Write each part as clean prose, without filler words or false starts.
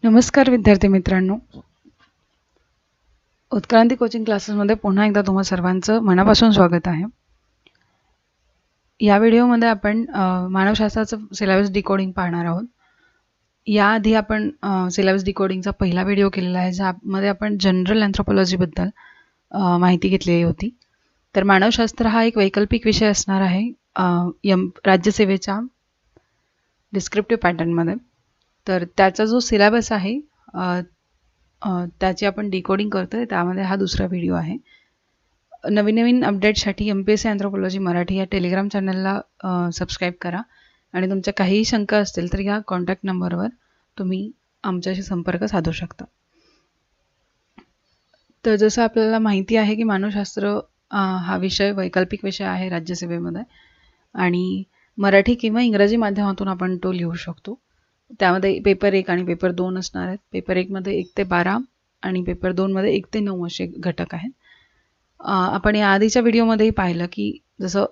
नमस्कार विद्यार्थी मित्रांनो, उत्क्रांती कोचिंग क्लासेसमध्ये पुन्हा एकदा तुम्हा सर्वांचं मनापासून स्वागत आहे. या व्हिडिओमध्ये आपण मानवशास्त्राचं सिलेबस डिकोडिंग पाहणार आहोत. याआधी आपण सिलेबस डिकोडिंगचा पहिला व्हिडिओ केलेला आहे, ज्यामध्ये आपण जनरल अँथ्रोपॉलॉजीबद्दल माहिती घेतलेली होती. तर मानवशास्त्र हा एक वैकल्पिक विषय असणार आहे राज्यसेवेच्या डिस्क्रिप्टिव्ह पॅटर्नमध्ये. तर त्याचा जो सिलेबस आहे त्याची आपण डिकोडिंग करतोय, त्यामध्ये हा दुसरा व्हिडिओ आहे. नवीन नवीन अपडेटसाठी MPSC अँथ्रोपॉलॉजी मराठी या टेलिग्राम चॅनलला सबस्क्राईब करा आणि तुमच्या काहीही शंका असतील तर या कॉन्टॅक्ट नंबरवर तुम्ही आमच्याशी संपर्क साधू शकता. तर जसं आपल्याला माहिती आहे की मानवशास्त्र हा विषय वैकल्पिक विषय आहे राज्यसेवेमध्ये आणि मराठी किंवा इंग्रजी माध्यमातून आपण तो लिहू शकतो. त्यामध्ये पेपर 1 आणि पेपर 2 असणार आहेत. पेपर 1 मध्ये 1 ते 12 आणि पेपर 2 मध्ये 1 ते 9 असे घटक आहेत. आपण या आधीच्या व्हिडिओमध्येही पाहिलं की जसं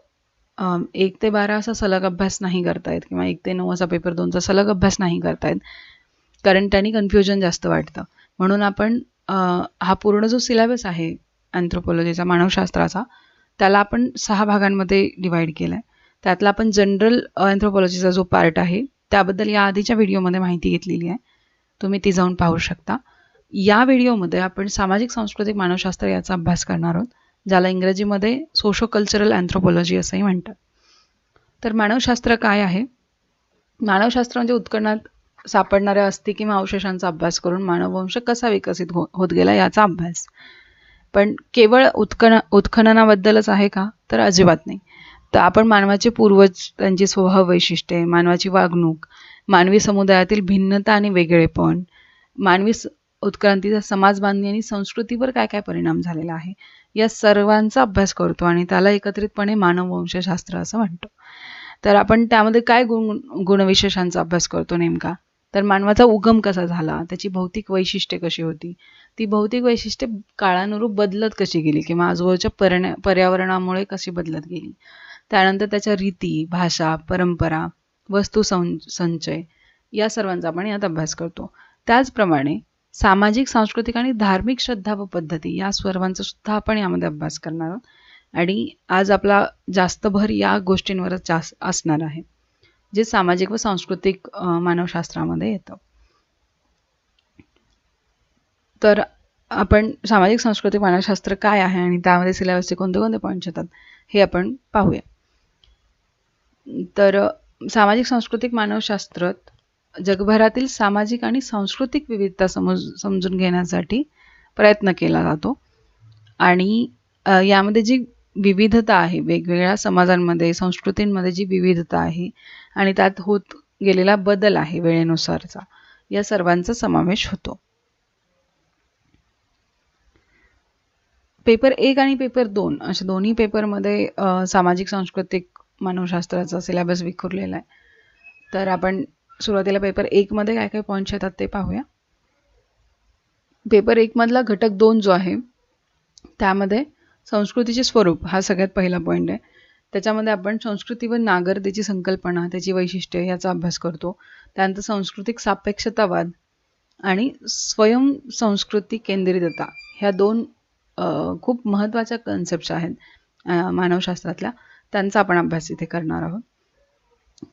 1 ते 12 असा सलग अभ्यास नाही करता येत किंवा 1 ते 9 असा पेपर 2चा सलग अभ्यास नाही करता येत, कारण त्यांनी कन्फ्युजन जास्त वाटतं. म्हणून आपण हा पूर्ण जो सिलेबस आहे अँथ्रोपॉलॉजीचा, मानवशास्त्राचा, त्याला आपण 6 भागांमध्ये डिवाइड केला आहे. त्यातला आपण जनरल अँथ्रोपॉलॉजीचा जो पार्ट आहे त्याबद्दल या आधीच्या व्हिडिओमध्ये माहिती घेतलेली आहे, तुम्ही ती जाऊन पाहू शकता. या व्हिडिओमध्ये आपण सामाजिक सांस्कृतिक मानवशास्त्र याचा अभ्यास करणार आहोत, ज्याला इंग्रजीमध्ये सोशो कल्चरल अँथ्रोपॉलॉजी असंही म्हणतात. तर मानवशास्त्र काय आहे? मानवशास्त्र म्हणजे उत्खननात सापडणाऱ्या अस्थी किंवा अवशेषांचा अभ्यास करून मानववंश कसा विकसित होत गेला याचा अभ्यास. पण केवळ उत्खननाबद्दलच आहे का? तर अजिबात नाही. तर आपण मानवाचे पूर्वज, त्यांची स्वभाव वैशिष्ट्ये, मानवाची वागणूक, मानवी समुदायातील भिन्नता आणि वेगळेपण, मानवी उत्क्रांतीचा समाज बांधणी आणि संस्कृतीवर काय काय परिणाम झालेला आहे, या सर्वांचा अभ्यास करतो आणि त्याला एकत्रितपणे मानववंशशास्त्र असं म्हणतो. तर आपण त्यामध्ये काय गुणविशेषांचा अभ्यास करतो नेमका? तर मानवाचा उगम कसा झाला, त्याची भौतिक वैशिष्ट्ये कशी होती, ती भौतिक वैशिष्ट्ये काळानुरूप बदलत कशी गेली किंवा आजूबाजूच्या पर्यावरणामुळे कशी बदलत गेली. त्यानंतर त्याच्या रीती, भाषा, परंपरा, वस्तू संचय या सर्वांचा आपण यात अभ्यास करतो. त्याचप्रमाणे सामाजिक, सांस्कृतिक आणि धार्मिक श्रद्धा व पद्धती या सर्वांचा सुद्धा आपण यामध्ये अभ्यास करणार आहोत. आणि आज आपला जास्त भर या गोष्टींवरच असणार आहे, जे सामाजिक व सांस्कृतिक मानवशास्त्रामध्ये येतं. तर आपण सामाजिक सांस्कृतिक मानवशास्त्र काय आहे आणि त्यामध्ये सिलेबसचे कोणते कोणते पॉईंट्स येतात हे आपण पाहूया. तर सामाजिक सांस्कृतिक मानवशास्त्रात जगभरातील सामाजिक आणि सांस्कृतिक विविधता समजून घेण्यासाठी प्रयत्न केला जातो. आणि यामध्ये जी विविधता आहे, वेगवेगळ्या समाजांमध्ये, संस्कृतींमध्ये जी विविधता आहे आणि त्यात होत गेलेला बदल आहे वेळेनुसारचा, या सर्वांचा समावेश होतो. पेपर 1 आणि पेपर 2 अशा दोन्ही पेपरमध्ये सामाजिक सांस्कृतिक मानवशास्त्राचा सिलेबस विखुरलेला आहे. तर आपण सुरुवातीला पेपर 1 मध्ये काय काय पॉईंट्स येतात ते पाहूया. पेपर 1 मधला घटक 2 जो आहे त्यामध्ये संस्कृतीचे स्वरूप हा सगळ्यात पहिला पॉईंट आहे. त्याच्यामध्ये आपण संस्कृती व नागरिकतेची संकल्पना, त्याची वैशिष्ट्ये याचा अभ्यास करतो. त्यानंतर सांस्कृतिक सापेक्षतावाद आणि स्वयंसंस्कृती केंद्रितता ह्या 2 खूप महत्त्वाच्या कन्सेप्ट्स आहेत मानवशास्त्रातल्या, त्यांचा आपण अभ्यास इथे करणार आहोत.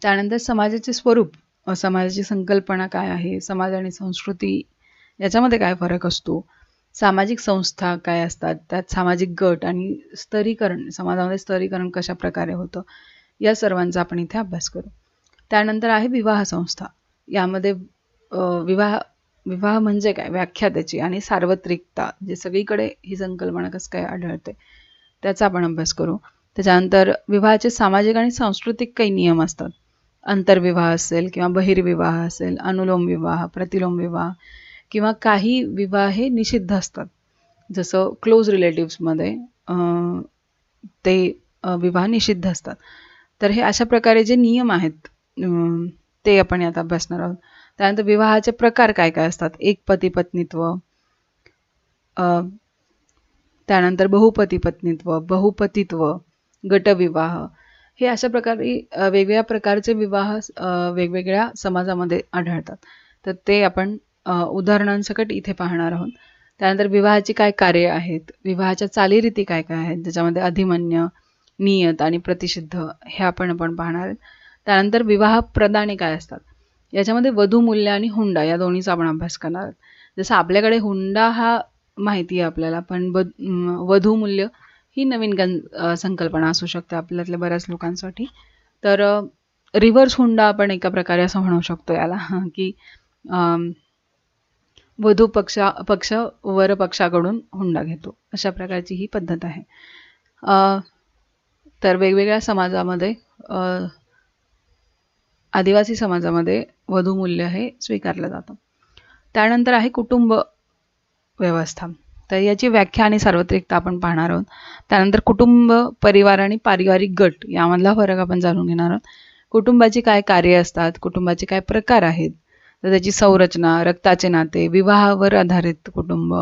त्यानंतर समाजाचे स्वरूप, समाजाची संकल्पना काय आहे, समाज आणि संस्कृती याच्यामध्ये काय फरक असतो, सामाजिक संस्था काय असतात, त्यात सामाजिक गट आणि स्तरीकरण, समाजामध्ये स्तरीकरण कशा प्रकारे होतं, या सर्वांचा आपण इथे अभ्यास करू. त्यानंतर आहे विवाह संस्था. यामध्ये विवाह म्हणजे काय, व्याख्या त्याची आणि सार्वत्रिकता, जे सगळीकडे ही संकल्पना कसं काय आढळते त्याचा आपण अभ्यास करू. त्याच्यानंतर विवाहाचे सामाजिक आणि सांस्कृतिक काही नियम असतात. आंतरविवाह असेल किंवा बहिर्विवाह असेल, अनुलोम विवाह, प्रतिलोम विवाह किंवा काही विवाह हे निषिद्ध असतात. जसं क्लोज रिलेटिव्समध्ये ते विवाह निषिद्ध असतात. तर हे अशा प्रकारे जे नियम आहेत ते आपण यात अभ्यासणार आहोत. त्यानंतर विवाहाचे प्रकार काय काय असतात, एक पती पत्नीत्व, त्यानंतर बहुपती पत्नीत्व, बहुपतित्व, गटविवाह, हे अशा प्रकारे वेगवेगळ्या प्रकारचे विवाह वेगवेगळ्या समाजामध्ये आढळतात. तर ते आपण उदाहरणांसकट इथे पाहणार आहोत. त्यानंतर विवाहाची काय कार्य आहेत, विवाहाच्या चालीरीती काय काय आहेत, ज्याच्यामध्ये अधिमन्य, नियत आणि प्रतिषिद्ध हे आपण पाहणार आहेत. त्यानंतर विवाह प्रदाने काय असतात, याच्यामध्ये वधू मूल्य आणि हुंडा या दोन्हीचा आपण अभ्यास करणार आहोत. जसं आपल्याकडे हुंडा हा माहिती आहे आपल्याला, पण वधू मूल्य ही नवीन संकल्पना असू शकते आपल्यातल्या बऱ्याच लोकांसाठी. तर रिव्हर्स हुंडा आपण एका प्रकारे असं म्हणू शकतो याला, की वधू पक्ष वर पक्षाकडून हुंडा घेतो, अशा प्रकारची ही पद्धत आहे. तर वेगवेगळ्या समाजामध्ये, आदिवासी समाजामध्ये वधू मूल्य हे स्वीकारलं जातं. त्यानंतर आहे कुटुंब व्यवस्था. तर याची व्याख्या आणि सार्वत्रिकता आपण पाहणार आहोत. त्यानंतर कुटुंब, परिवार आणि पारिवारिक गट यामधला फरक आपण जाणून घेणार आहोत. कुटुंबाची काय कार्य असतात, कुटुंबाचे काय प्रकार आहेत, तर त्याची संरचना, रक्ताचे नाते, विवाहावर आधारित कुटुंब,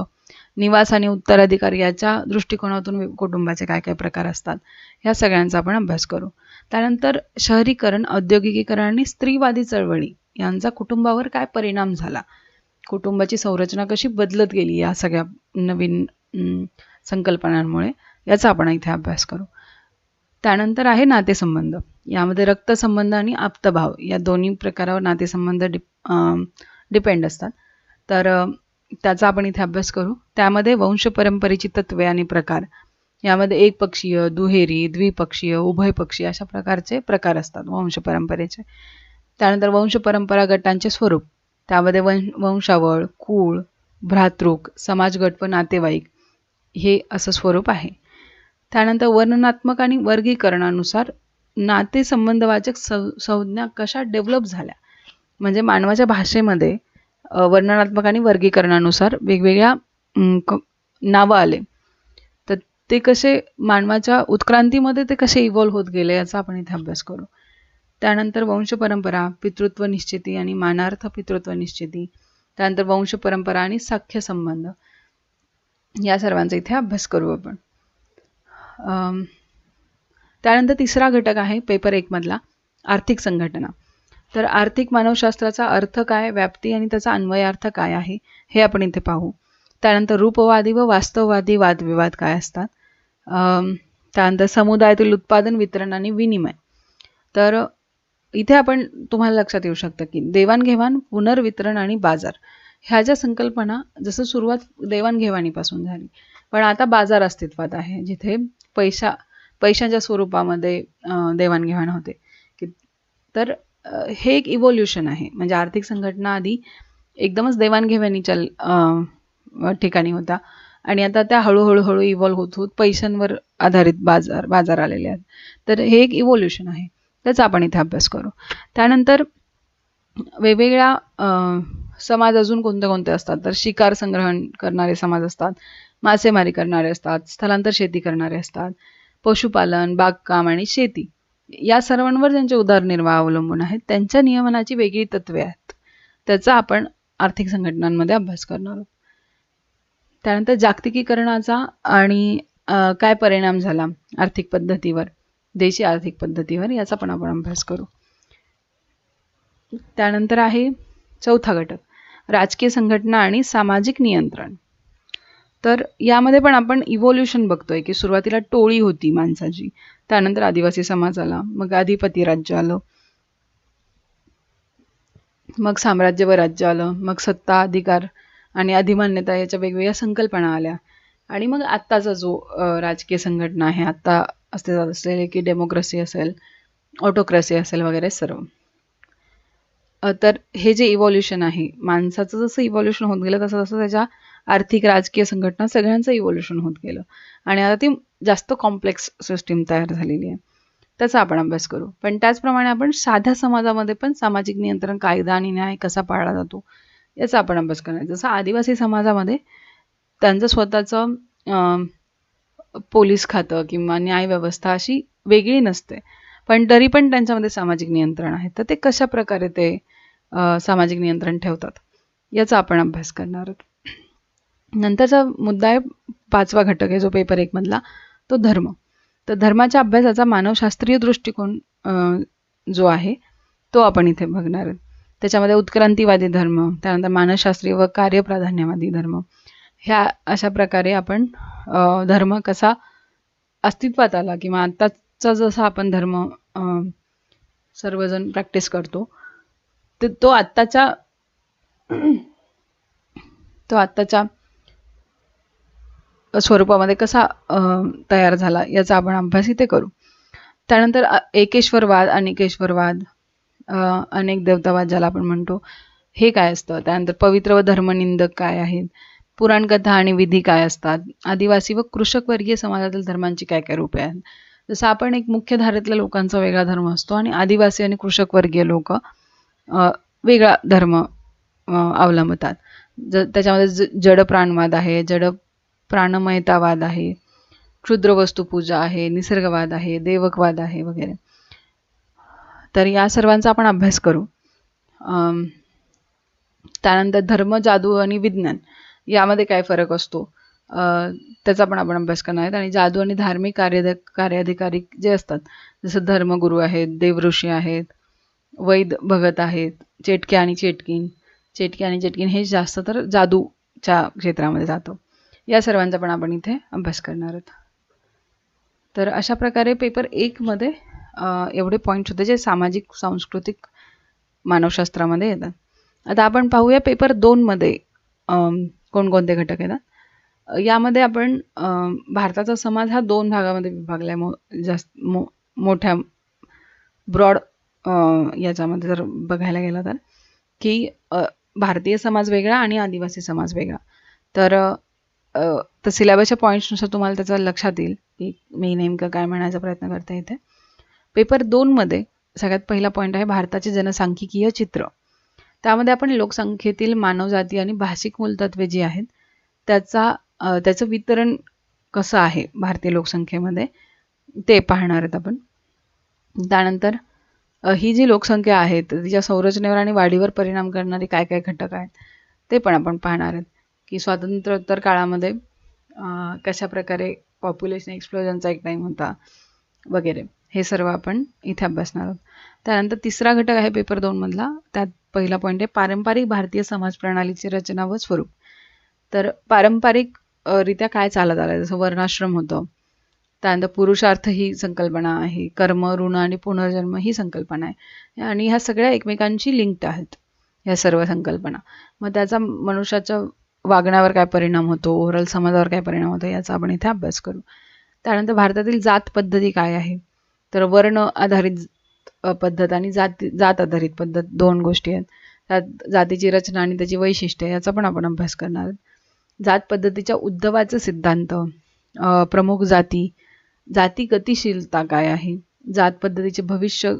निवास आणि उत्तराधिकारी याच्या दृष्टिकोनातून कुटुंबाचे काय काय प्रकार असतात, ह्या सगळ्यांचा आपण अभ्यास करू. त्यानंतर शहरीकरण, औद्योगिकीकरण आणि स्त्रीवादी चळवळी यांचा कुटुंबावर काय परिणाम झाला, कुटुंबाची संरचना कशी बदलत गेली या सगळ्या नवीन संकल्पनांमुळे, याचा आपण इथे अभ्यास करू. त्यानंतर आहे नातेसंबंध. यामध्ये रक्तसंबंध आणि आप्तभाव या दोन्ही प्रकारावर नातेसंबंध डिपेंड असतात. तर त्याचा आपण इथे अभ्यास करू. त्यामध्ये वंश परंपरेची तत्वे आणि प्रकार, यामध्ये एकपक्षीय, दुहेरी, द्विपक्षीय, उभयपक्षीय अशा प्रकारचे प्रकार असतात वंश परंपरेचे. त्यानंतर वंश परंपरा गटांचे स्वरूप, त्यामध्ये वंशावळ, कुळ, भ्रातृक, समाजगट व नातेवाईक हे असं स्वरूप आहे. त्यानंतर वर्णनात्मक आणि वर्गीकरणानुसार नातेसंबंधवाचक संज्ञा कशा डेव्हलप झाल्या, म्हणजे मानवाच्या भाषेमध्ये वर्णनात्मक आणि वर्गीकरणानुसार वेगवेगळ्या नावं आले, तर ते कसे मानवाच्या उत्क्रांतीमध्ये ते कसे इव्हॉल्व्ह होत गेले याचा आपण इथे अभ्यास करू. त्यानंतर वंश परंपरा, पितृत्व निश्चिती आणि मानार्थ पितृत्व निश्चिती, त्यानंतर वंश परंपरा आणि सख्य संबंध, या सर्वांचा इथे अभ्यास करू आपण. त्यानंतर तिसरा घटक आहे पेपर 1 मधला आर्थिक संघटना. तर आर्थिक मानवशास्त्राचा अर्थ काय, व्याप्ती आणि त्याचा अन्वयार्थ काय आहे हे आपण इथे पाहू. त्यानंतर रूपवादी व वास्तववादी वादविवाद काय असतात. त्यानंतर समुदायातील उत्पादन, वितरण आणि विनिमय. तर इथे आपण तुम्हाला लक्षात येऊ शकतं की देवाणघेवाण, पुनर्वितरण आणि बाजार ह्या ज्या संकल्पना, जसं सुरुवात देवाणघेवाणीपासून झाली, पण आता बाजार अस्तित्वात आहे, जिथे पैशाच्या स्वरूपामध्ये देवाणघेवाण होते. तर हे एक इव्होल्युशन आहे. म्हणजे आर्थिक संघटना आधी एकदमच देवाणघेवाणीच्या ठिकाणी होता आणि आता त्या हळूहळू इव्हॉल्व्ह होत होत पैशांवर आधारित बाजार आलेले आहेत. तर हे एक इव्होल्युशन आहे, त्याचा आपण इथे अभ्यास करू. त्यानंतर वेगवेगळ्या समाज अजून कोणते कोणते असतात, तर शिकार संग्रहण करणारे समाज असतात, मासेमारी करणारे असतात, स्थलांतर शेती करणारे असतात, पशुपालन, बागकाम आणि शेती या सर्वांवर ज्यांचे उदरनिर्वाह अवलंबून आहेत, त्यांच्या नियमनाची वेगळी तत्वे आहेत, त्याचा आपण आर्थिक संघटनांमध्ये अभ्यास करणार आहोत. त्यानंतर जागतिकीकरणाचा आणि काय परिणाम झाला आर्थिक पद्धतीवर, देशी आर्थिक पद्धतीवर, याचा पण आपण अभ्यास करू. त्यानंतर आहे चौथा घटक राजकीय संघटना आणि सामाजिक नियंत्रण. तर यामध्ये पण आपण इव्होल्युशन बघतोय की सुरुवातीला टोळी होती माणसाची, त्यानंतर आदिवासी समाज आला, मग अधिपती राज्य आलं, मग साम्राज्य व राज्य आलं, मग सत्ता, अधिकार आणि अधिमान्यता याच्या वेगवेगळ्या संकल्पना आल्या, आणि मग आत्ताचा जो राजकीय संघटना आहे आत्ता अस्तित्वात असलेले, की डेमोक्रेसी असेल, ऑटोक्रेसी असेल वगैरे सर्व. तर हे जे इव्होल्युशन आहे, माणसाचं जसं इव्होल्युशन होत गेलं तसं तसं त्याच्या आर्थिक राजकीय संघटना सगळ्यांचं इव्होल्युशन होत गेलं आणि आता ती जास्त कॉम्प्लेक्स सिस्टीम तयार झालेली आहे, त्याचा आपण अभ्यास करू. पण त्याचप्रमाणे आपण साध्या समाजामध्ये पण सामाजिक नियंत्रण, कायदा आणि न्याय कसा पाळला जातो याचा आपण अभ्यास करणार. जसं आदिवासी समाजामध्ये त्यांचं स्वतःचं पोलीस खातं किंवा न्याय व्यवस्था अशी वेगळी नसते, पण तरी पण त्यांच्यामध्ये सामाजिक नियंत्रण आहे, तर ते कशा प्रकारे ते सामाजिक नियंत्रण ठेवतात याचा आपण अभ्यास करणार आहोत. नंतरचा मुद्दा आहे 5वा घटक आहे जो पेपर 1 मधला, तो धर्म. तर धर्माच्या अभ्यासाचा मानवशास्त्रीय दृष्टिकोन जो आहे तो आपण इथे बघणार आहोत. त्याच्यामध्ये उत्क्रांतीवादी धर्म, त्यानंतर मानसशास्त्रीय व कार्यप्राधान्यवादी धर्म, ह्या अशा प्रकारे आपण धर्म कसा अस्तित्वात आला किंवा आत्ताचा जसा आपण धर्म सर्वजण प्रॅक्टिस करतो तो आत्ताच्या स्वरूपामध्ये कसा तयार झाला याचा आपण अभ्यास इथे करू. त्यानंतर एकेश्वरवाद, अनेकेश्वरवाद, अनेक देवतावाद ज्याला आपण म्हणतो, हे काय असतं. त्यानंतर पवित्र व धर्मनिंदक काय आहेत, पुराणकथा आणि विधी काय असतात, आदिवासी व कृषक वर्गीय समाजातील धर्मांची काय काय रूपे आहेत. जसं आपण एक मुख्य धारेतल्या लोकांचा वेगळा धर्म असतो आणि आदिवासी आणि कृषक वर्गीय लोक वेगळा धर्म अवलंबतात. त्याच्यामध्ये जड प्राणवाद आहे, जड प्राणमयतावाद आहे, क्षुद्र वस्तुपूजा आहे, निसर्गवाद आहे, देवकवाद आहे वगैरे. तर या सर्वांचा आपण अभ्यास करू. त्यानंतर धर्म, जादू आणि विज्ञान यामध्ये काय फरक असतो त्याचा पण आपण अभ्यास करणार आहेत. आणि जादू आणि धार्मिक कार्याधिकारी जे असतात, जसं धर्मगुरू आहेत, देवऋषी आहेत, वैद भगत आहेत, चेटके आणि चेटकीन हे जास्त तर जादूच्या क्षेत्रामध्ये जातं. या सर्वांचा पण आपण इथे अभ्यास करणार आहोत. तर अशा प्रकारे पेपर 1 मध्ये एवढे पॉईंट्स होते जे सामाजिक सांस्कृतिक मानवशास्त्रामध्ये येतात. आता आपण पाहूया पेपर 2 मध्ये कोणकोणते घटक येतात. यामध्ये आपण भारताचा समाज हा 2 भागामध्ये विभागला आहे. जास्त मोठ्या ब्रॉड याच्यामध्ये जर बघायला गेलं तर, की भारतीय समाज वेगळा आणि आदिवासी समाज वेगळा. तर सिलेबसच्या पॉईंट्सनुसार तुम्हाला त्याचं लक्षात येईल की मी नेमकं काय म्हणायचा प्रयत्न करते इथे. पेपर 2 मध्ये सगळ्यात पहिला पॉईंट आहे भारताचे जनसांख्यिकीय चित्र. त्यामध्ये आपण लोकसंख्येतील मानवजाती आणि भाषिक मूलतत्वे जी आहेत त्याचं वितरण कसं आहे भारतीय लोकसंख्येमध्ये ते पाहणार आहेत आपण. त्यानंतर ही जी लोकसंख्या आहे तिच्या संरचनेवर आणि वाढीवर परिणाम करणारे काय काय घटक आहेत ते पण आपण पाहणार आहेत, की स्वातंत्र्योत्तर काळामध्ये कशा प्रकारे पॉप्युलेशन एक्सप्लोजनचा एक टाईम होता वगैरे. हे सर्व आपण इथे अभ्यासणार आहोत. त्यानंतर तिसरा घटक आहे पेपर 2 मधला. त्यात पहिला पॉईंट आहे पारंपरिक भारतीय समाज प्रणालीची रचना व स्वरूप. तर पारंपरिक रित्या काय चालत आलं, जसं वर्णाश्रम होतं. त्यानंतर पुरुषार्थ ही संकल्पना आहे, कर्म, ऋण आणि पुनर्जन्म ही संकल्पना आहे, आणि ह्या सगळ्या एकमेकांशी लिंक्ड आहेत ह्या सर्व संकल्पना. मग त्याचा मनुष्याच्या वागण्यावर काय परिणाम होतो, ओव्हरऑल समाजावर काय परिणाम होतो याचा आपण इथे अभ्यास करू. त्यानंतर भारतातील जात पद्धती काय आहे, तर वर्ण आधारित पद्धत आणि जात आधारित पद्धत 2 गोष्टी आहेत. त्यात जातीची रचना आणि त्याची वैशिष्ट्ये याचा पण आपण अभ्यास करणार आहोत. जात पद्धतीच्या उद्भवाचे सिद्धांत, प्रमुख जाती गतिशीलता काय आहे, जात पद्धतीचे भविष्य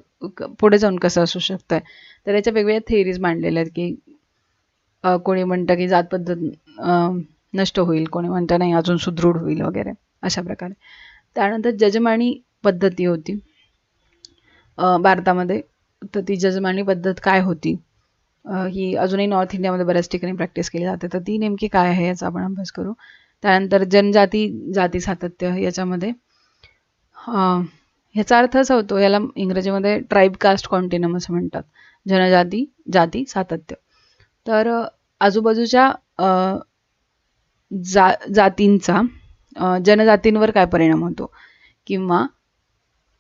पुढे जाऊन कसं असू शकतं. तर याच्या वेगवेगळ्या थेअरीज मांडलेल्या आहेत, की कोणी म्हणतं की जात पद्धत नष्ट होईल, कोणी म्हणतं नाही अजून सुदृढ होईल वगैरे अशा प्रकारे. त्यानंतर जजमानी पद्धती होती भारतामध्ये. तर ती जजमानी पद्धत काय होती ही अजूनही नॉर्थ इंडियामध्ये बऱ्याच ठिकाणी प्रॅक्टिस केली जाते. तर ती नेमकी काय आहे याचा आपण अभ्यास करू. त्यानंतर जाती सातत्य याच्यामध्ये ह्याचा अर्थ असा होतो, याला इंग्रजीमध्ये ट्राईब कास्ट कॉन्टिनम असं म्हणतात, जनजाती जाती सातत्य. तर आजूबाजूच्या जातींचा जनजातींवर काय परिणाम होतो किंवा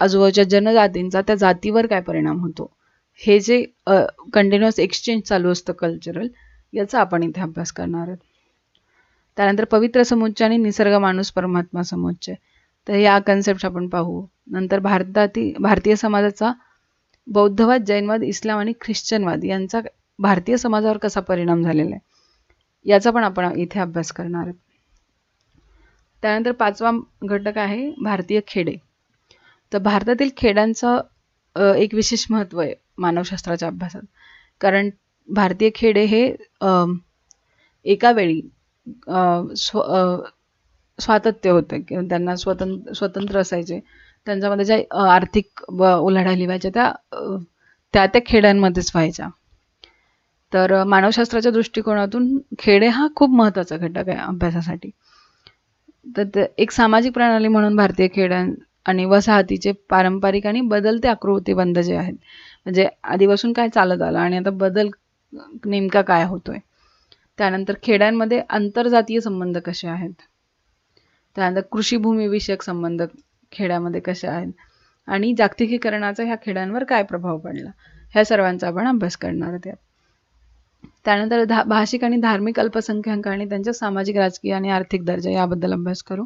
आजूबाजूच्या जनजातींचा त्या जातीवर काय परिणाम होतो, हे जे कंटिन्युअस एक्सचेंज चालू असतं कल्चरल, याचा आपण इथे अभ्यास करणार आहोत. त्यानंतर पवित्र समुच्चय आणि निसर्ग माणूस परमात्मा समुच्चय, तर या कन्सेप्ट आपण पाहू. नंतर भारतीय समाजाचा बौद्धवाद, जैनवाद, इस्लाम आणि ख्रिश्चनवाद यांचा भारतीय समाजावर कसा परिणाम झालेला आहे याचा पण आपण इथे अभ्यास करणार आहोत. त्यानंतर 5वा घटक आहे भारतीय खेडे. तर भारतातील खेड्यांचं एक विशेष महत्त्व आहे मानवशास्त्राच्या अभ्यासात, कारण भारतीय खेडे हे एका वेळी स्वातंत्र्य होते किंवा त्यांना स्वतंत्र असायचे. त्यांच्यामध्ये ज्या आर्थिक उलाढाली व्हायच्या त्या खेड्यांमध्येच व्हायच्या. तर मानवशास्त्राच्या दृष्टिकोनातून खेडे हा खूप महत्त्वाचा घटक आहे अभ्यासासाठी. तर एक सामाजिक प्रणाली म्हणून भारतीय खेड्यां आणि वसाहतीचे पारंपरिक आणि बदलते आकृतिबंध जे आहेत, म्हणजे आधीपासून काय चालत आलं आणि आता बदल नेमका काय होतोय. त्यानंतर खेड्यांमध्ये आंतरजातीय संबंध कसे आहेत. त्यानंतर कृषीभूमीविषयक संबंध खेड्यामध्ये कसे आहेत आणि जागतिकीकरणाचा ह्या खेड्यांवर काय प्रभाव पडला, ह्या सर्वांचा आपण अभ्यास करणार आहोत. त्यानंतर भाषिक आणि धार्मिक अल्पसंख्याक आणि त्यांच्या सामाजिक, राजकीय आणि आर्थिक दर्जा याबद्दल अभ्यास करू.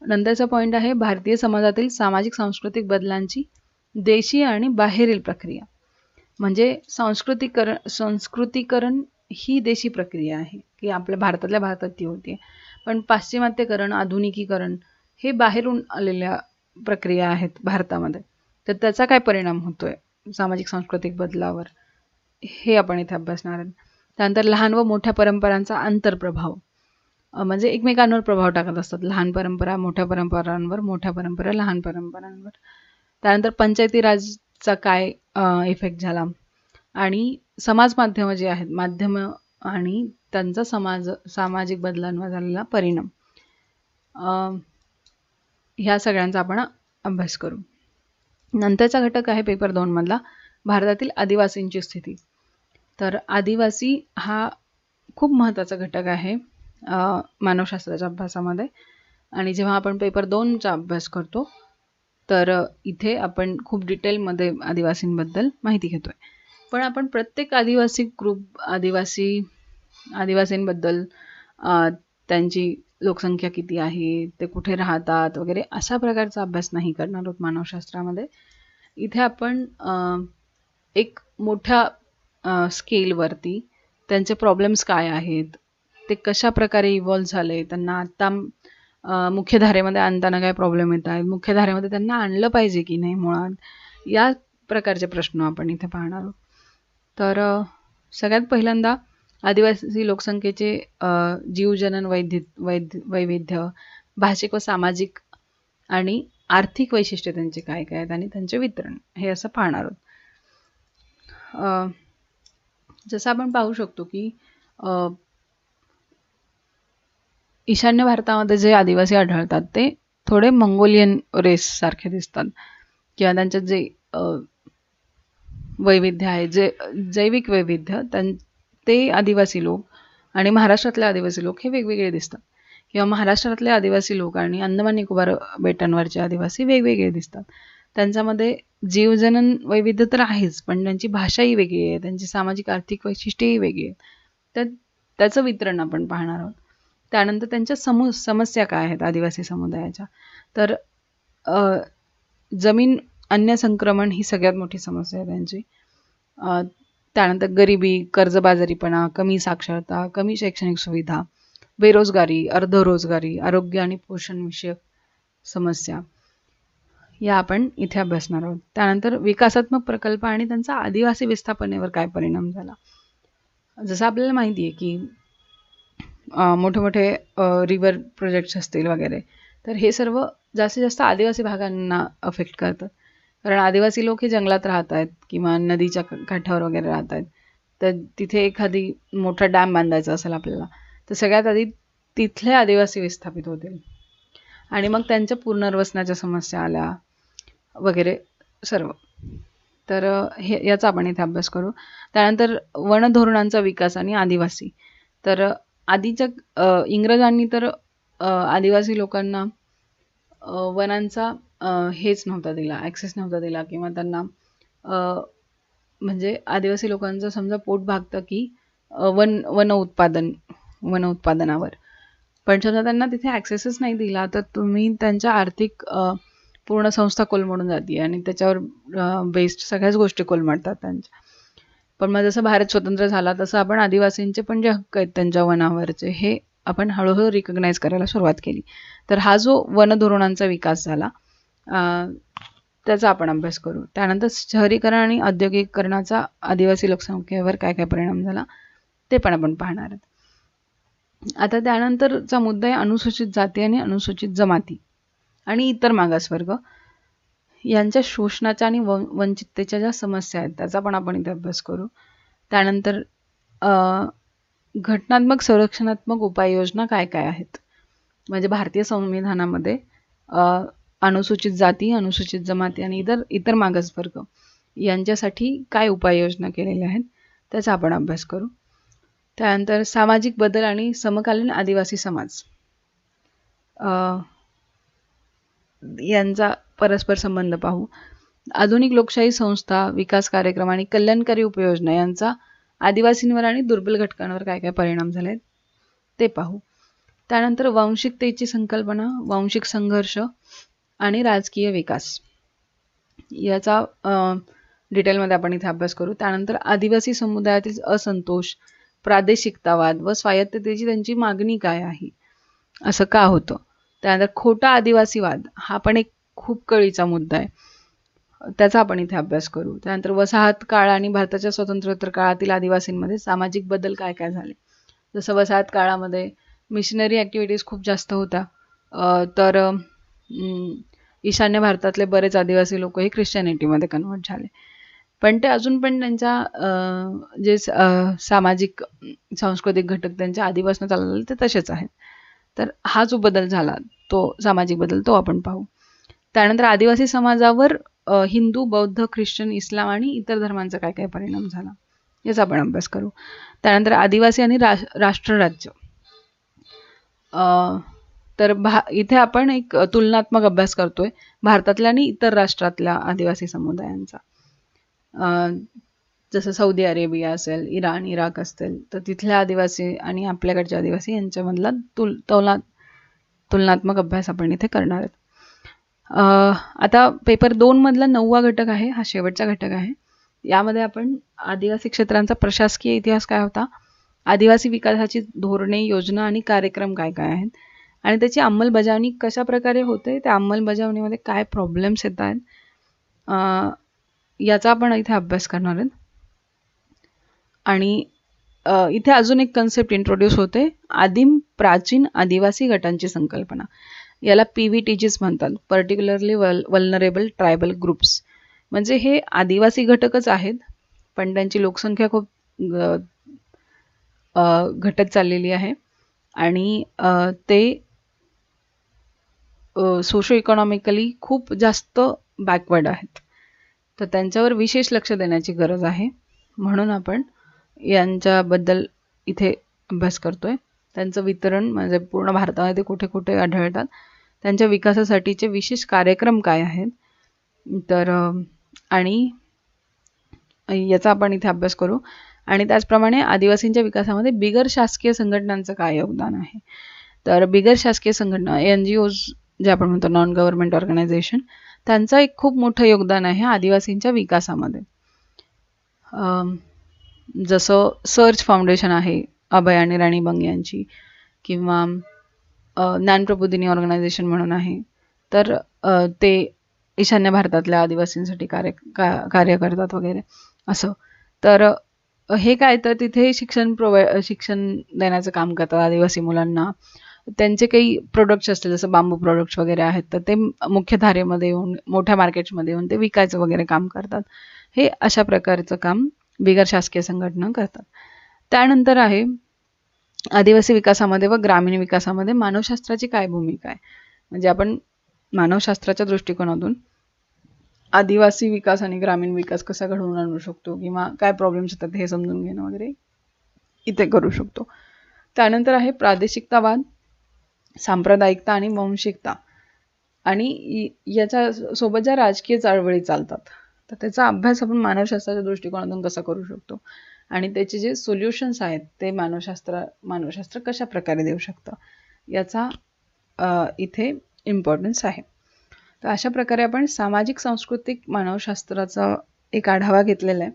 नंतरचा पॉईंट आहे भारतीय समाजातील सामाजिक सांस्कृतिक बदलांची देशी आणि बाहेरील प्रक्रिया. म्हणजे संस्कृतीकरण ही देशी प्रक्रिया आहे की आपल्या भारतातल्या भारतात ती होती, पण पाश्चिमात्यकरण, आधुनिकीकरण हे बाहेरून आलेल्या प्रक्रिया आहेत भारतामध्ये. तर त्याचा काय परिणाम होतोय सामाजिक सांस्कृतिक बदलावर, हे आपण इथे अभ्यासणार आहोत. त्यानंतर लहान व मोठ्या परंपरांचा आंतरप्रभाव, म्हणजे एकमेकांवर प्रभाव टाकत असतात. लहान परंपरा मोठ्या परंपरांवर, मोठ्या परंपरा लहान परंपरांवर. त्यानंतर पंचायती राजचा काय इफेक्ट झाला आणि समाज माध्यम जे आहेत, माध्यम आणि त्यांचा सामाजिक बदलांवर झालेला परिणाम, ह्या सगळ्यांचा आपण अभ्यास करू. नंतरचा घटक आहे पेपर 2 मधला भारतातील आदिवासींची स्थिती. तर आदिवासी हा खूप महत्त्वाचा घटक आहे मानवशास्त्राच्या अभ्यासामध्ये. आणि जेव्हा आपण पेपर 2चा अभ्यास करतो तर इथे आपण खूप डिटेलमध्ये आदिवासींबद्दल माहिती घेतोय. पण आपण प्रत्येक आदिवासी ग्रुप, आदिवासींबद्दल त्यांची लोकसंख्या किती आहे, ते कुठे राहतात वगैरे अशा प्रकारचा अभ्यास नाही करणार आहोत मानवशास्त्रामध्ये. इथे आपण एक मोठ्या स्केलवरती त्यांचे प्रॉब्लेम्स काय आहेत, ते कशा प्रकारे इव्हॉल्व झाले, त्यांना आत्ता मुख्यधारेमध्ये आणताना काय प्रॉब्लेम येत आहेत, मुख्यधारेमध्ये त्यांना आणलं पाहिजे की नाही मुळात, या प्रकारचे प्रश्न आपण इथे पाहणार आहोत. तर सगळ्यात पहिल्यांदा आदिवासी लोकसंख्येचे जीवजनन वैविध्य, भाषिक व सामाजिक आणि आर्थिक वैशिष्ट्य त्यांचे काय काय आहेत आणि त्यांचे वितरण, हे असं पाहणार आहोत. जसं आपण पाहू शकतो की ईशान्य भारतामध्ये जे आदिवासी आढळतात ते थोडे मंगोलियन रेस सारखे दिसतात, किंवा त्यांच्यात जे वैविध्य आहे, जे जैविक वैविध्य, ते आदिवासी लोक आणि महाराष्ट्रातले आदिवासी लोक हे वेगवेगळे दिसतात, किंवा महाराष्ट्रातले आदिवासी लोक आणि अंदमान निकोबार बेटांवरचे आदिवासी वेगवेगळे दिसतात. त्यांच्यामध्ये जीवजनन वैविध्य तर आहेच, पण त्यांची भाषाही वेगळी आहे, त्यांची सामाजिक आर्थिक वैशिष्ट्येही वेगळी आहेत. तर त्याचं वितरण आपण पाहणार आहोत. त्यानंतर त्यांच्या समस्या काय आहेत आदिवासी समुदायाच्या. तर जमीन अन्य संक्रमण ही सगळ्यात मोठी समस्या आहे त्यांची. त्यानंतर गरिबी, कर्जबाजारीपणा, कमी साक्षरता, कमी शैक्षणिक सुविधा, बेरोजगारी, अर्धरोजगारी, आरोग्य आणि पोषण विषयक समस्या, या आपण इथे अभ्यासणार आहोत. त्यानंतर विकासात्मक प्रकल्प आणि त्यांचा आदिवासी विस्थापनेवर काय परिणाम झाला. जसं आपल्याला माहिती आहे की मोठे मोठे रिव्हर प्रोजेक्ट्स असतील वगैरे, तर हे सर्व जास्तीत जास्त आदिवासी भागांना अफेक्ट करतात. कारण आदिवासी लोक हे जंगलात राहत आहेत किंवा नदीच्या काठावर वगैरे राहत आहेत. तर तिथे एखादी मोठा डॅम बांधायचा असेल आपल्याला, तर सगळ्यात आधी तिथले आदिवासी विस्थापित होतील आणि मग त्यांच्या पुनर्वसनाच्या समस्या आल्या वगैरे सर्व. तर याचा आपण इथे अभ्यास करू. त्यानंतर वन धोरणांचा विकास आणि आदिवासी. तर आधीच्या इंग्रजांनी तर आदिवासी लोकांना वनांचा हेच नव्हता दिला, ॲक्सेस नव्हता दिला, किंवा त्यांना म्हणजे आदिवासी लोकांचं समजा पोट भागतं की वन उत्पादनावर, पण समजा त्यांना तिथे ॲक्सेसच नाही दिला तर तुम्ही त्यांच्या आर्थिक पूर्ण संस्था कोलमडून जाते आणि त्याच्यावर बेस्ड सगळ्याच गोष्टी कोलमडतात त्यांच्या. पण मग जसं भारत स्वतंत्र झाला तसं आपण आदिवासींचे पण जे हक्क आहेत त्यांच्या वनावरचे, हे आपण हळूहळू रिकग्नाइज करायला सुरुवात केली. तर हा जो वन धोरणांचा विकास झाला त्याचा आपण अभ्यास करू. त्यानंतर शहरीकरण आणि औद्योगिकरणाचा आदिवासी लोकसंख्येवर काय काय परिणाम झाला ते पण आपण पाहणार आहोत. आता त्यानंतरचा मुद्दा आहे अनुसूचित जाती आणि अनुसूचित जमाती आणि इतर मागासवर्ग यांच्या शोषणाच्या आणि वंचिततेच्या ज्या समस्या आहेत त्याचा पण आपण इथे अभ्यास करू. त्यानंतर घटनात्मक संरक्षणात्मक उपाययोजना काय काय आहेत, म्हणजे भारतीय संविधानामध्ये अनुसूचित जाती, अनुसूचित जमाती आणि इतर मागासवर्ग यांच्यासाठी काय उपाययोजना केलेल्या आहेत त्याचा आपण अभ्यास करू. त्यानंतर सामाजिक बदल आणि समकालीन आदिवासी समाज यांचा परस्पर संबंध पाहू. आधुनिक लोकशाही संस्था, विकास कार्यक्रम आणि कल्याणकारी उपयोजना यांचा आदिवासींवर आणि दुर्बल घटकांवर काय काय परिणाम झाले ते पाहू. त्यानंतर वांशिकतेची संकल्पना, वांशिक संघर्ष आणि राजकीय विकास याचा डिटेलमध्ये आपण इथे अभ्यास करू. त्यानंतर आदिवासी समुदायातील असंतोष, प्रादेशिकतावाद व स्वायत्ततेची त्यांची मागणी काय आहे, असं का होतं. त्यानंतर खोटा आदिवासीवाद हा पण एक खूप कळीचा मुद्दा आहे, त्याचा आपण इथे अभ्यास करू. त्यानंतर वसाहत काळ आणि भारताच्या स्वातंत्र्योत्तर काळातील आदिवासींमध्ये सामाजिक बदल काय काय झाले. जसं वसाहत काळामध्ये मिशनरी ॲक्टिव्हिटीज खूप जास्त होत्या, तर ईशान्य भारतातले बरेच आदिवासी लोक हे ख्रिश्चॅनिटीमध्ये कन्वर्ट झाले, पण ते अजून पण त्यांच्या जे सामाजिक सांस्कृतिक घटक त्यांच्या आधीपासून चाललेले ते तसेच आहेत. तर हा जो बदल झाला, तो सामाजिक बदल, तो आपण पाहू. त्यानंतर आदिवासी समाजावर हिंदू, बौद्ध, ख्रिश्चन, इस्लाम आणि इतर धर्मांचा काय काय परिणाम झाला याचा आपण अभ्यास करू. त्यानंतर आदिवासी आणि राष्ट्रराज्य, तर इथे आपण एक तुलनात्मक अभ्यास करतोय भारतातल्या आणि इतर राष्ट्रातल्या आदिवासी समुदायांचा. जसं सौदी अरेबिया असेल, इराण, इराक असतील, तर तिथल्या आदिवासी आणि आपल्याकडच्या आदिवासी यांच्यामधला तुलनात्मक अभ्यास आपण इथे करणार आहेत. आता पेपर 2 मधला 9वा घटक आहे, हा शेवटचा घटक आहे. यामध्ये आपण आदिवासी क्षेत्रांचा प्रशासकीय इतिहास काय होता, आदिवासी विकासाची धोरणे, योजना आणि कार्यक्रम काय काय आहेत आणि त्याची अंमलबजावणी कशा प्रकारे होते, त्या अंमलबजावणीमध्ये काय प्रॉब्लेम्स येत आहेत याचा आपण इथे अभ्यास करणार आहेत. आणि इथे अजून एक कन्सेप्ट इंट्रोड्यूस होते, आदिम प्राचीन आदिवासी गटांची संकल्पना. याला PVTGs म्हणतात, पर्टिक्युलरली वल्नरेबल ट्रायबल ग्रुप्स. म्हणजे हे आदिवासी घटकच आहेत, पण त्यांची लोकसंख्या खूप घटत चाललेली आहे आणि ते सोशो इकॉनॉमिकली खूप जास्त बॅकवर्ड आहेत, तर त्यांच्यावर विशेष लक्ष देण्याची गरज आहे. म्हणून आपण यांच्याबद्दल इथे अभ्यास करतोय. त्यांचं वितरण म्हणजे पूर्ण भारतामध्ये कुठे कुठे आढळतात, त्यांच्या विकासासाठीचे विशेष कार्यक्रम काय आहेत, तर आणि याचा आपण इथे अभ्यास करू. आणि त्याचप्रमाणे आदिवासींच्या विकासामध्ये बिगर शासकीय संघटनांचं काय योगदान आहे. तर बिगर शासकीय संघटना, NGOज जे आपण म्हणतो, नॉन गव्हर्नमेंट ऑर्गनायझेशन, त्यांचं एक खूप मोठं योगदान आहे आदिवासींच्या विकासामध्ये. जसं सर्च फाउंडेशन आहे अभय आणि राणी बंग यांची, किंवा ज्ञानप्रबोधिनी ऑर्गनायझेशन म्हणून आहे, तर ते ईशान्य भारतातल्या आदिवासींसाठी कार्य करतात वगैरे असं. तर हे काय, तर तिथे शिक्षण देण्याचं काम करतात आदिवासी मुलांना. त्यांचे काही प्रोडक्ट्स असतील, जसं बांबू प्रोडक्ट्स वगैरे आहेत, तर ते मुख्य धारेमध्ये येऊन, मोठ्या मार्केट्समध्ये येऊन ते विकायचं वगैरे काम करतात. हे अशा प्रकारचं काम बिगर शासकीय संघटना करतात. त्यानंतर आहे आदिवासी विकासामध्ये व ग्रामीण विकासामध्ये मानवशास्त्राची काय भूमिका आहे. म्हणजे आपण मानवशास्त्राच्या दृष्टिकोनातून आदिवासी विकास आणि ग्रामीण विकास कसा घडवून आणू शकतो, किंवा काय प्रॉब्लेम्स येतात हे समजून घेणं वगैरे इथे करू शकतो. त्यानंतर आहे प्रादेशिकतावाद, सांप्रदायिकता आणि वंशिकता, आणि याच्या सोबत ज्या राजकीय चळवळी चालतात, तर त्याचा अभ्यास आपण मानवशास्त्राच्या दृष्टिकोनातून कसा करू शकतो, आणि त्याचे जे सोल्युशन्स आहेत ते मानवशास्त्र कशा प्रकारे देऊ शकतं, याचा इथे इम्पॉर्टन्स आहे. तर अशा प्रकारे आपण सामाजिक सांस्कृतिक मानवशास्त्राचा एक आढावा घेतलेला आहे.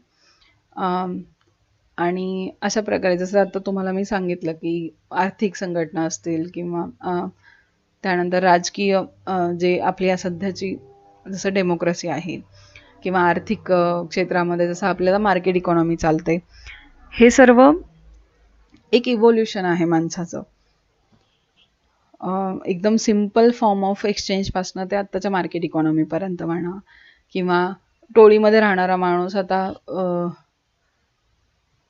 आणि अशा प्रकारे जसं आता तुम्हाला मी सांगितलं की आर्थिक संघटना असतील, किंवा त्यानंतर राजकीय जे आपली सध्याची जसं डेमोक्रेसी आहे, किंवा आर्थिक क्षेत्रामध्ये जसं आपल्याला मार्केट इकॉनॉमी चालते, हे सर्व एक इव्होल्युशन आहे माणसाचं. एकदम सिम्पल फॉर्म ऑफ एक्सचेंजपासनं ते आत्ताच्या मार्केट इकॉनॉमीपर्यंत म्हणा, किंवा टोळीमध्ये राहणारा माणूस आता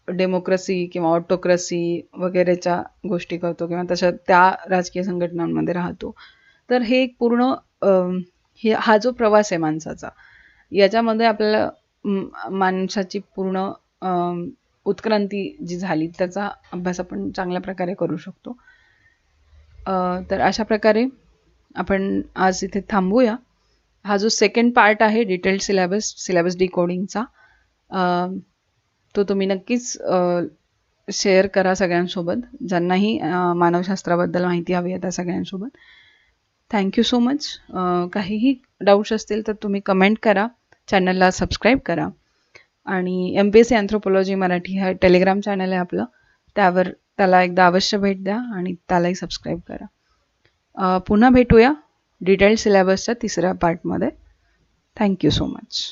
डेमोक्रेसी किंवा ऑटोक्रेसी वगैरेच्या गोष्टी करतो, किंवा तशा त्या राजकीय संघटनांमध्ये राहतो. तर हे एक पूर्ण हा जो प्रवास आहे माणसाचा, याच्यामध्ये आपल्याला माणसाची पूर्ण उत्क्रांती जी झाली त्याचा अभ्यास आपण चांगल्या प्रकारे करू शकतो. तर अशा प्रकारे आपण आज इथे थांबूया. हा जो सेकंड पार्ट आहे डिटेल्ड सिलेबस डिकोडिंगचा, तो तुम्ही नक्कीच शेअर करा सगळ्यांसोबत, ज्यांनाही मानवशास्त्राबद्दल माहिती हवी आहे त्या सगळ्यांसोबत. Thank you so much. काहीही डाऊट्स असतील तर तुम्ही कमेंट करा, चॅनलला सबस्क्राईब करा आणि MPSC अँथ्रोपॉलॉजी मराठी हा टेलिग्राम चॅनल आहे आपलं, त्याला एकदा अवश्य भेट द्या आणि त्यालाही सबस्क्राईब करा. पुन्हा भेटूया डिटेल्ड सिलेबसच्या तिसऱ्या पार्टमध्ये. Thank you so much.